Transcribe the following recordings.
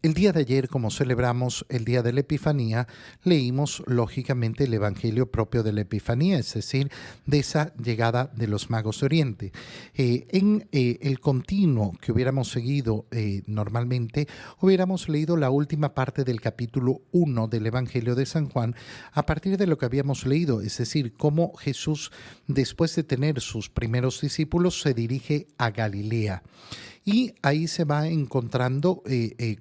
El día de ayer, como celebramos el día de la Epifanía, leímos lógicamente el Evangelio propio de la Epifanía, es decir, de esa llegada de los magos de Oriente. En el continuo que hubiéramos seguido normalmente, hubiéramos leído la última parte del capítulo 1 del Evangelio de San Juan, a partir de lo que habíamos leído, es decir, cómo Jesús, después de tener sus primeros discípulos, se dirige a Galilea. Y ahí se va encontrando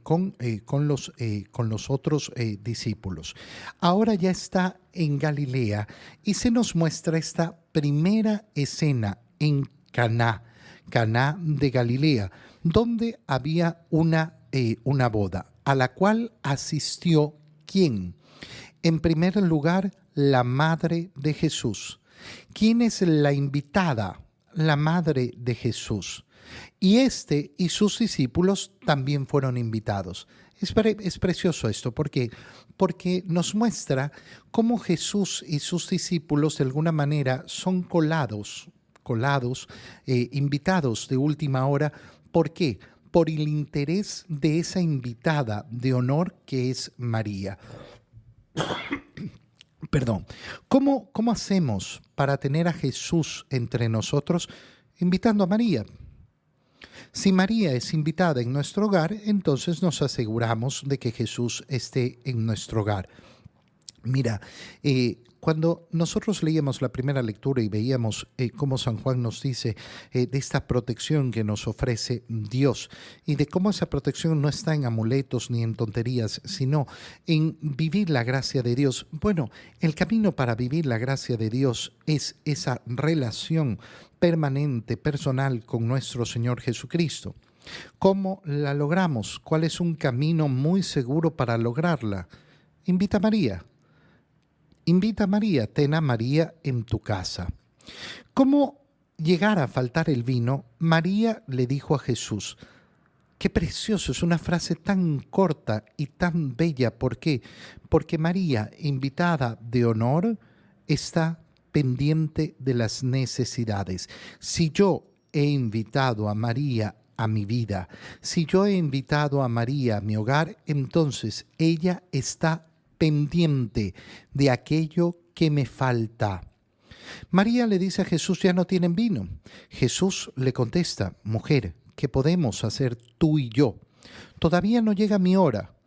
con los otros discípulos. Ahora ya está en Galilea y se nos muestra esta primera escena en Caná, Caná de Galilea, donde había una boda, a la cual asistió ¿quién? En primer lugar, la madre de Jesús. ¿Quién es la invitada? La madre de Jesús. Y este y sus discípulos también fueron invitados. Es precioso esto, ¿por qué? Porque nos muestra cómo Jesús y sus discípulos de alguna manera son invitados de última hora. ¿Por qué? Por el interés de esa invitada de honor que es María. Perdón. ¿Cómo hacemos para tener a Jesús entre nosotros? Invitando a María. Si María es invitada en nuestro hogar, entonces nos aseguramos de que Jesús esté en nuestro hogar. Mira, cuando nosotros leíamos la primera lectura y veíamos cómo San Juan nos dice de esta protección que nos ofrece Dios y de cómo esa protección no está en amuletos ni en tonterías, sino en vivir la gracia de Dios. Bueno, el camino para vivir la gracia de Dios es esa relación permanente, personal con nuestro Señor Jesucristo. ¿Cómo la logramos? ¿Cuál es un camino muy seguro para lograrla? Invita a María. Invita a María, ten a María en tu casa. ¿Cómo llegara a faltar el vino? María le dijo a Jesús. Qué precioso, es una frase tan corta y tan bella. ¿Por qué? Porque María, invitada de honor, está pendiente de las necesidades. Si yo he invitado a María a mi vida, si yo he invitado a María a mi hogar, entonces ella está pendiente de aquello que me falta. María le dice a Jesús, ya no tienen vino. Jesús le contesta, mujer, ¿qué podemos hacer tú y yo? Todavía no llega mi hora.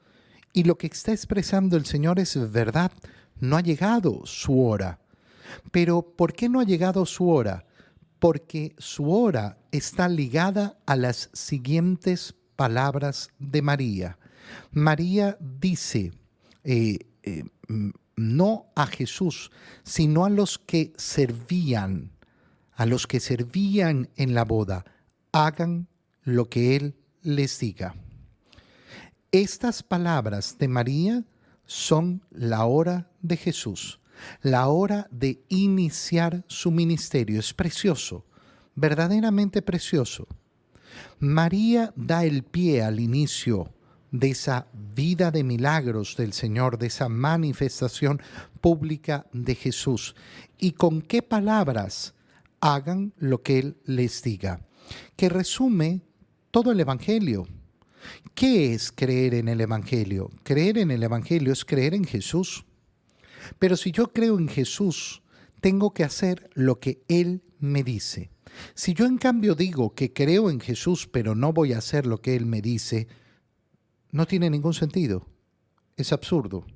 Y lo que está expresando el Señor es verdad, no ha llegado su hora. Pero ¿por qué no ha llegado su hora? Porque su hora está ligada a las siguientes palabras de María. María dice, no a Jesús, sino a los que servían en la boda, hagan lo que Él les diga. Estas palabras de María son la hora de Jesús, la hora de iniciar su ministerio. Es precioso, verdaderamente precioso. María da el pie al inicio de esa vida de milagros del Señor, de esa manifestación pública de Jesús. ¿Y con qué palabras? Hagan lo que Él les diga, que resume todo el Evangelio. ¿Qué es creer en el Evangelio? Creer en el Evangelio es creer en Jesús. Pero si yo creo en Jesús, tengo que hacer lo que Él me dice. Si yo en cambio digo que creo en Jesús, pero no voy a hacer lo que Él me dice, no tiene ningún sentido. Es absurdo.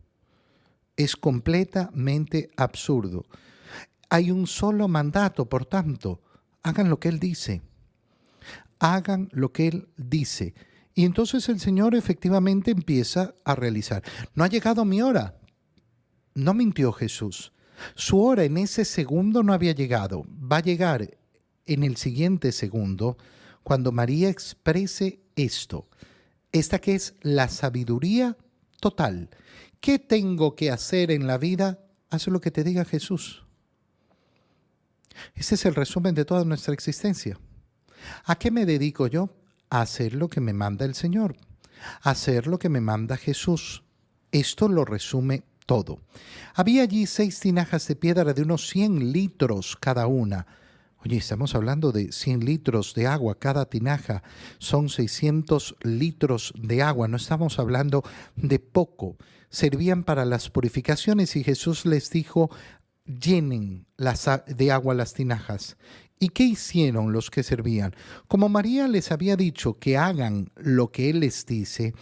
Es completamente absurdo. Hay un solo mandato, por tanto, hagan lo que Él dice. Hagan lo que Él dice. Y entonces el Señor efectivamente empieza a realizar. No ha llegado mi hora. No mintió Jesús. Su hora en ese segundo no había llegado. Va a llegar en el siguiente segundo cuando María exprese esto. Esta que es la sabiduría total. ¿Qué tengo que hacer en la vida? Haz lo que te diga Jesús. Ese es el resumen de toda nuestra existencia. ¿A qué me dedico yo? A hacer lo que me manda el Señor. A hacer lo que me manda Jesús. Esto lo resume todo. Había allí 6 tinajas de piedra de unos 100 litros cada una. Oye, estamos hablando de 100 litros de agua, cada tinaja son 600 litros de agua, no estamos hablando de poco. Servían para las purificaciones y Jesús les dijo, llenen de agua las tinajas. ¿Y qué hicieron los que servían? Como María les había dicho que hagan lo que Él les dice,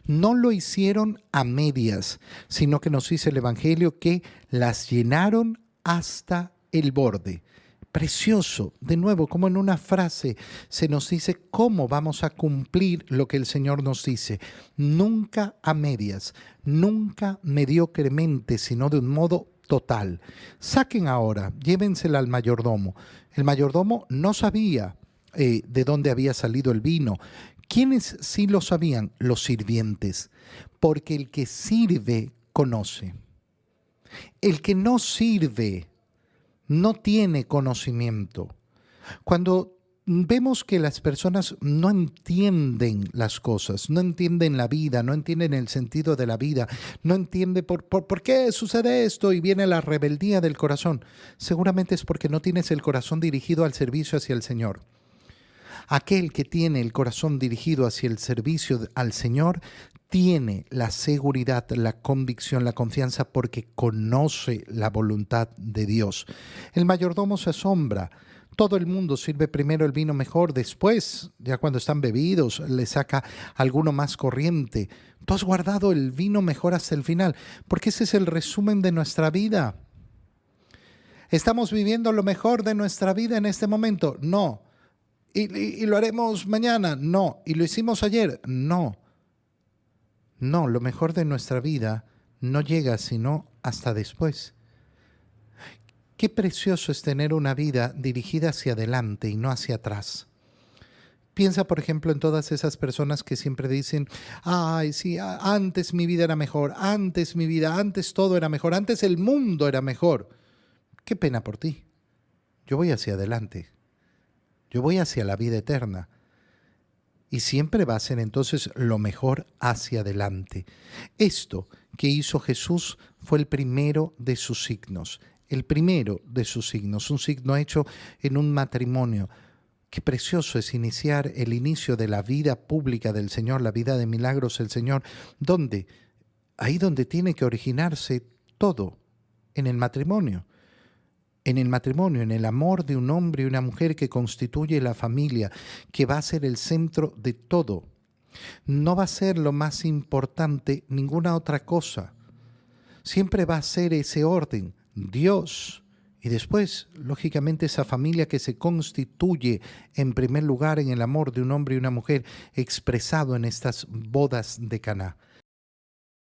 no lo hicieron a medias, sino que nos dice el Evangelio que las llenaron hasta el borde. Precioso, de nuevo, como en una frase se nos dice cómo vamos a cumplir lo que el Señor nos dice. Nunca a medias, nunca mediocremente, sino de un modo total. Saquen ahora, llévensela al mayordomo. El mayordomo no sabía de dónde había salido el vino. ¿Quiénes sí lo sabían? Los sirvientes, porque el que sirve conoce. El que no sirve no tiene conocimiento. Cuando vemos que las personas no entienden las cosas, no entienden la vida, no entienden el sentido de la vida, no entienden por qué sucede esto y viene la rebeldía del corazón, seguramente es porque no tienes el corazón dirigido al servicio hacia el Señor. Aquel que tiene el corazón dirigido hacia el servicio al Señor tiene la seguridad, la convicción, la confianza porque conoce la voluntad de Dios. El mayordomo se asombra. Todo el mundo sirve primero el vino mejor, después, ya cuando están bebidos, le saca alguno más corriente. Tú has guardado el vino mejor hasta el final, porque ese es el resumen de nuestra vida. ¿Estamos viviendo lo mejor de nuestra vida en este momento? No. ¿Y lo haremos mañana? No. ¿Y lo hicimos ayer? No. No, lo mejor de nuestra vida no llega sino hasta después. Qué precioso es tener una vida dirigida hacia adelante y no hacia atrás. Piensa, por ejemplo, en todas esas personas que siempre dicen, ay, sí, antes mi vida era mejor, antes todo era mejor, antes el mundo era mejor. Qué pena por ti. Yo voy hacia adelante. Yo voy hacia la vida eterna. Y siempre va a ser entonces lo mejor hacia adelante. Esto que hizo Jesús fue el primero de sus signos. El primero de sus signos, un signo hecho en un matrimonio. Qué precioso es iniciar el inicio de la vida pública del Señor, la vida de milagros del Señor. ¿Dónde? Ahí donde tiene que originarse todo, en el matrimonio. En el matrimonio, en el amor de un hombre y una mujer que constituye la familia, que va a ser el centro de todo. No va a ser lo más importante ninguna otra cosa. Siempre va a ser ese orden, Dios, y después, lógicamente, esa familia que se constituye en primer lugar en el amor de un hombre y una mujer expresado en estas bodas de Caná.